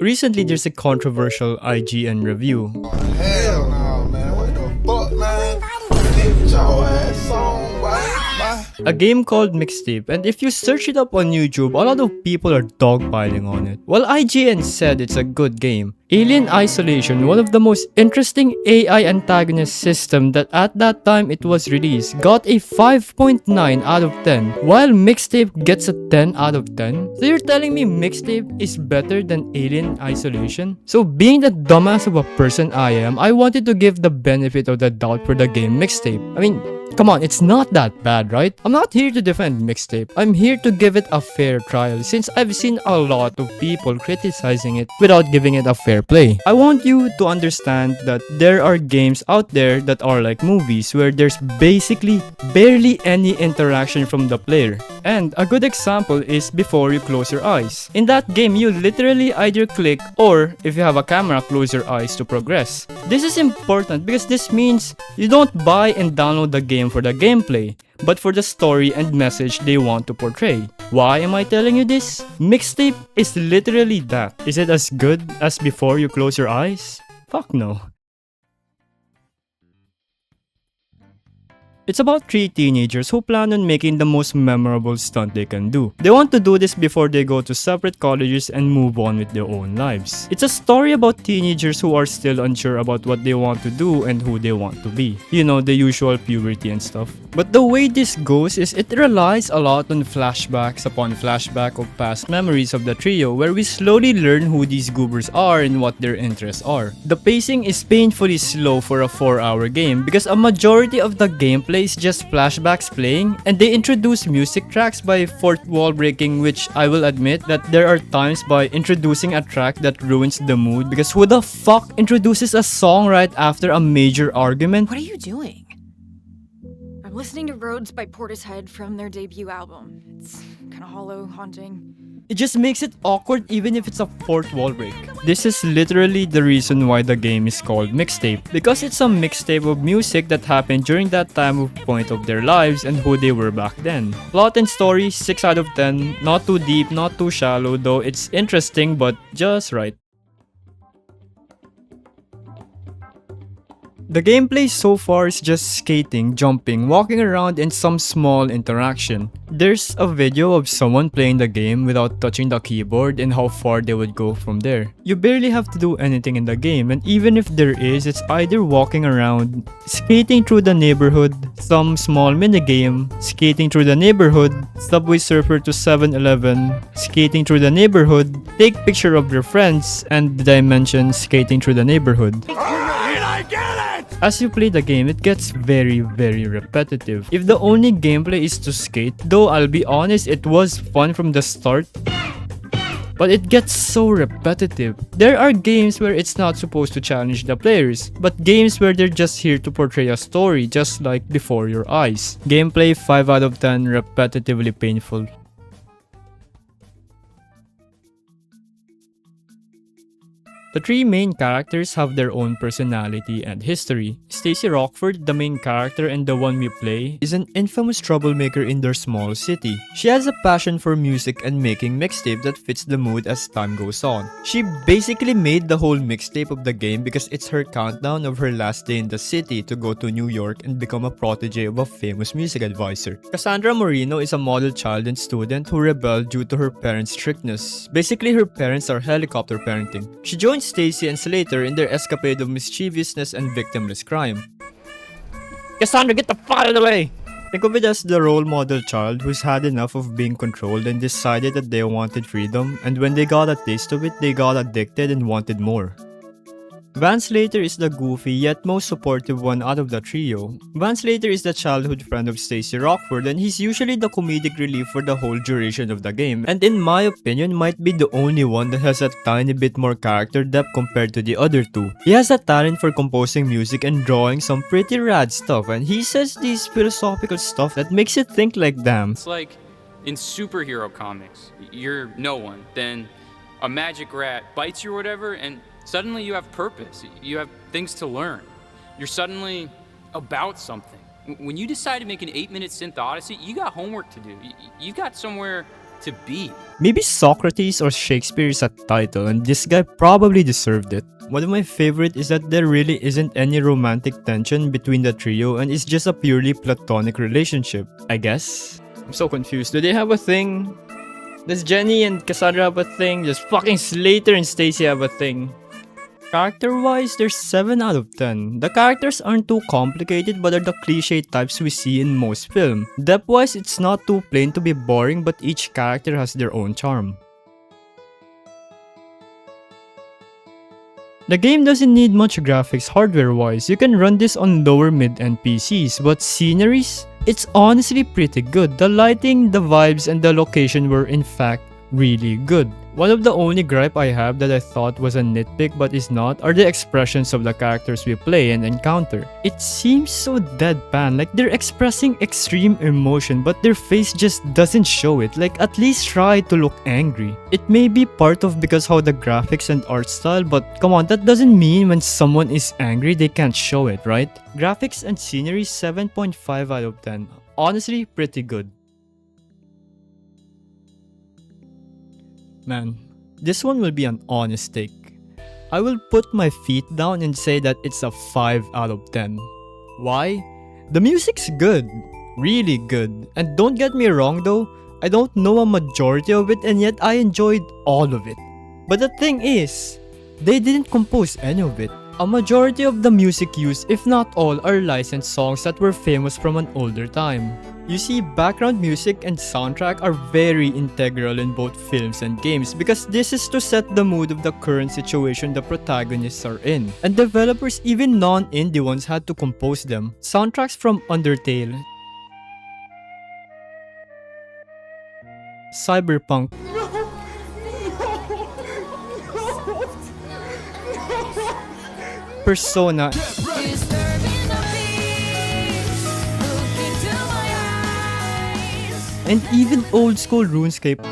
Recently, there's a controversial IGN review. Hell no, man. What the fuck, man? Get your ass on, boy. A game called Mixtape, and if you search it up on YouTube, a lot of people are dogpiling on it. While IGN said it's a good game, Alien Isolation, one of the most interesting AI antagonist system that at that time it was released, got a 5.9 out of 10, while Mixtape gets a 10 out of 10. So you're telling me Mixtape is better than Alien Isolation? So being the dumbass of a person I am, I wanted to give the benefit of the doubt for the game Mixtape. I mean, come on, it's not that bad, right? I'm not here to defend Mixtape. I'm here to give it a fair trial since I've seen a lot of people criticizing it without giving it a fair play. I want you to understand that there are games out there that are like movies where there's basically barely any interaction from the player. And a good example is Before You Close Your Eyes. In that game, you literally either click or, if you have a camera, close your eyes to progress. This is important because this means you don't buy and download the game for the gameplay, but for the story and message they want to portray. Why am I telling you this? Mixtape is literally that. Is it as good as Before You Close Your Eyes? Fuck no. It's about three teenagers who plan on making the most memorable stunt they can do. They want to do this before they go to separate colleges and move on with their own lives. It's a story about teenagers who are still unsure about what they want to do and who they want to be. You know, the usual puberty and stuff. But the way this goes is it relies a lot on flashbacks upon flashback of past memories of the trio where we slowly learn who these goobers are and what their interests are. The pacing is painfully slow for a 4-hour game because a majority of the gameplay is just flashbacks playing, and they introduce music tracks by fourth wall breaking, which I will admit that there are times by introducing a track that ruins the mood because who the fuck introduces a song right after a major argument? What are you doing? I'm listening to Roads by Portishead from their debut album. It's kind of hollow, haunting. It just makes it awkward even if it's a fourth wall break. This is literally the reason why the game is called Mixtape, because it's a mixtape of music that happened during that time of point of their lives and who they were back then. Plot and story, 6 out of 10, not too deep, not too shallow, though it's interesting but just right. The gameplay so far is just skating, jumping, walking around, and some small interaction. There's a video of someone playing the game without touching the keyboard and how far they would go from there. You barely have to do anything in the game, and even if there is, it's either walking around, skating through the neighborhood, some small minigame, skating through the neighborhood, Subway Surfer to 7-Eleven, skating through the neighborhood, take picture of your friends, and did I mention skating through the neighborhood? As you play the game, it gets very repetitive. If the only gameplay is to skate, though I'll be honest, it was fun from the start, but it gets so repetitive. There are games where it's not supposed to challenge the players, but games where they're just here to portray a story, just like Before Your Eyes. Gameplay 5 out of 10, repetitively painful. The three main characters have their own personality and history. Stacy Rockford, the main character and the one we play, is an infamous troublemaker in their small city. She has a passion for music and making mixtape that fits the mood as time goes on. She basically made the whole mixtape of the game because it's her countdown of her last day in the city to go to New York and become a protege of a famous music advisor. Cassandra Moreno is a model child and student who rebelled due to her parents' strictness. Basically, her parents are helicopter parenting. She joins Stacy and Slater in their escapade of mischievousness and victimless crime. Cassandra, get the fuck out of the way! Think of it as the role model child who's had enough of being controlled and decided that they wanted freedom, and when they got a taste of it, they got addicted and wanted more. Van Slater is the goofy yet most supportive one out of the trio. Van Slater is the childhood friend of Stacy Rockford, and he's usually the comedic relief for the whole duration of the game, and in my opinion might be the only one that has a tiny bit more character depth compared to the other two. He has a talent for composing music and drawing some pretty rad stuff, and he says these philosophical stuff that makes you think like, damn. It's like in superhero comics, you're no one, then a magic rat bites you or whatever, and suddenly you have purpose, you have things to learn. You're suddenly about something. When you decide to make an 8-minute synth odyssey, you got homework to do. You got somewhere to be. Maybe Socrates or Shakespeare is a title, and this guy probably deserved it. One of my favorite is that there really isn't any romantic tension between the trio and it's just a purely platonic relationship, I guess. I'm so confused. Do they have a thing? Does Jenny and Cassandra have a thing? Does fucking Slater and Stacy have a thing? Character-wise, they're 7 out of 10. The characters aren't too complicated but are the cliche types we see in most film. Depth-wise, it's not too plain to be boring but each character has their own charm. The game doesn't need much graphics hardware-wise. You can run this on lower mid-end PCs, but sceneries? It's honestly pretty good. The lighting, the vibes, and the location were in fact really good. One of the only gripe I have that I thought was a nitpick but is not are the expressions of the characters we play and encounter. It seems so deadpan, like they're expressing extreme emotion but their face just doesn't show it, like at least try to look angry. It may be part of because how the graphics and art style, but come on, that doesn't mean when someone is angry they can't show it, right? Graphics and scenery 7.5 out of 10. Honestly, pretty good. Man, this one will be an honest take. I will put my feet down and say that it's a 5 out of 10. Why? The music's good. Really good. And don't get me wrong though, I don't know a majority of it and yet I enjoyed all of it. But the thing is, they didn't compose any of it. A majority of the music used, if not all, are licensed songs that were famous from an older time. You see, background music and soundtrack are very integral in both films and games because this is to set the mood of the current situation the protagonists are in. And developers, even non-indie ones, had to compose them. Soundtracks from Undertale, Cyberpunk, Persona, and even old school RuneScape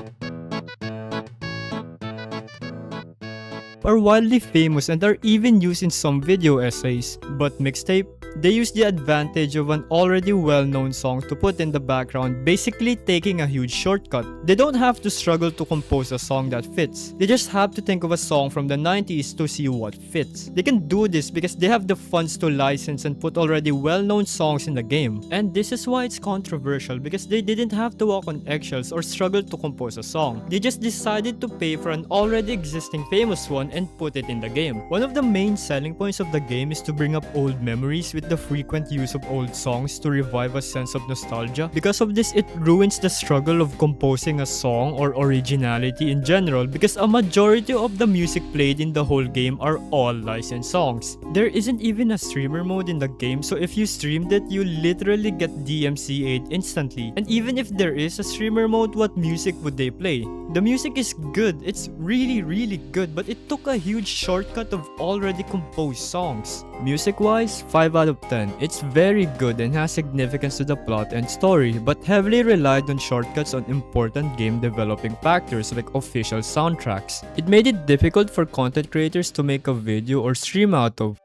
are wildly famous and are even used in some video essays. But Mixtape, they use the advantage of an already well-known song to put in the background, basically taking a huge shortcut. They don't have to struggle to compose a song that fits. They just have to think of a song from the 90s to see what fits. They can do this because they have the funds to license and put already well-known songs in the game. And this is why it's controversial because they didn't have to walk on eggshells or struggle to compose a song. They just decided to pay for an already existing famous one and put it in the game. One of the main selling points of the game is to bring up old memories with the frequent use of old songs to revive a sense of nostalgia. Because of this, it ruins the struggle of composing a song or originality in general because a majority of the music played in the whole game are all licensed songs. There isn't even a streamer mode in the game, so if you streamed it, you literally get DMCA'd instantly. And even if there is a streamer mode, what music would they play? The music is good, it's really good, but it took a huge shortcut of already composed songs. Music-wise, 5 out of 10. It's very good and has significance to the plot and story, but heavily relied on shortcuts on important game developing factors like official soundtracks. It made it difficult for content creators to make a video or stream out of.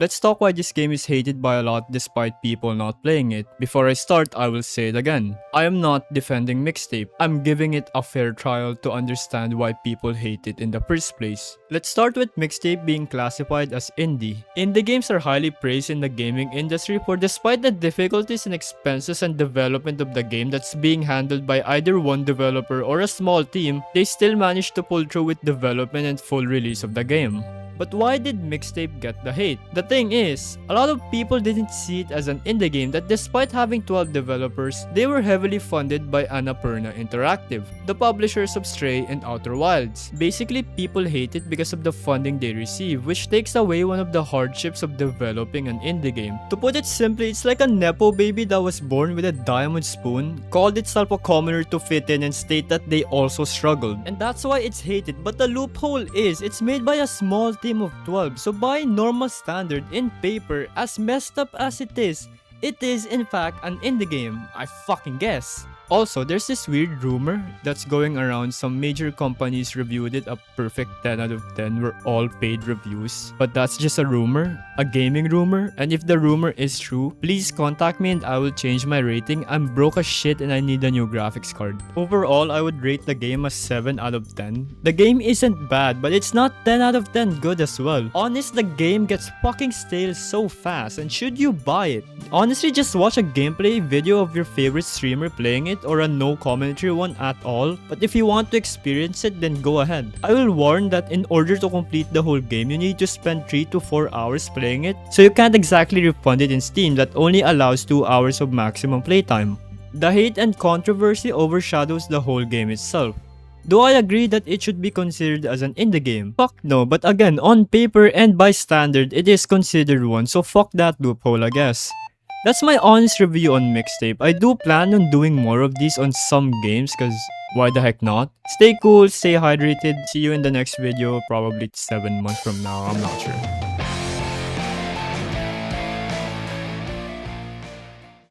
Let's talk why this game is hated by a lot despite people not playing it. Before I start, I will say it again. I am not defending Mixtape. I'm giving it a fair trial to understand why people hate it in the first place. Let's start with Mixtape being classified as indie. Indie games are highly praised in the gaming industry for despite the difficulties and expenses and development of the game that's being handled by either one developer or a small team, they still manage to pull through with development and full release of the game. But why did Mixtape get the hate? The thing is, a lot of people didn't see it as an indie game that despite having 12 developers, they were heavily funded by Annapurna Interactive, the publishers of Stray and Outer Wilds. Basically, people hate it because of the funding they receive, which takes away one of the hardships of developing an indie game. To put it simply, it's like a nepo baby that was born with a diamond spoon, called itself a commoner to fit in and state that they also struggled. And that's why it's hated, but the loophole is, it's made by a small team of 12, so by normal standard in paper, as messed up as it is in fact an indie game, I fucking guess. Also, there's this weird rumor that's going around. Some major companies reviewed it a perfect 10 out of 10 were all paid reviews. But that's just a rumor, a gaming rumor, and if the rumor is true, please contact me and I will change my rating. I'm broke as shit and I need a new graphics card. Overall, I would rate the game as 7 out of 10. The game isn't bad, but it's not 10 out of 10 good as well. Honest, the game gets fucking stale so fast, and should you buy it? Honestly, just watch a gameplay video of your favorite streamer playing it or a no commentary one at all. But if you want to experience it, then go ahead. I will warn that in order to complete the whole game, you need to spend 3 to 4 hours playing it. So you can't exactly refund it in Steam that only allows 2 hours of maximum playtime. The hate and controversy overshadows the whole game itself. Do I agree that it should be considered as an indie game? Fuck no, but again, on paper and by standard, it is considered one, so fuck that loophole, I guess. That's my honest review on Mixtape. I do plan on doing more of these on some games, cause why the heck not? Stay cool, stay hydrated, see you in the next video, probably 7 months from now, I'm not sure.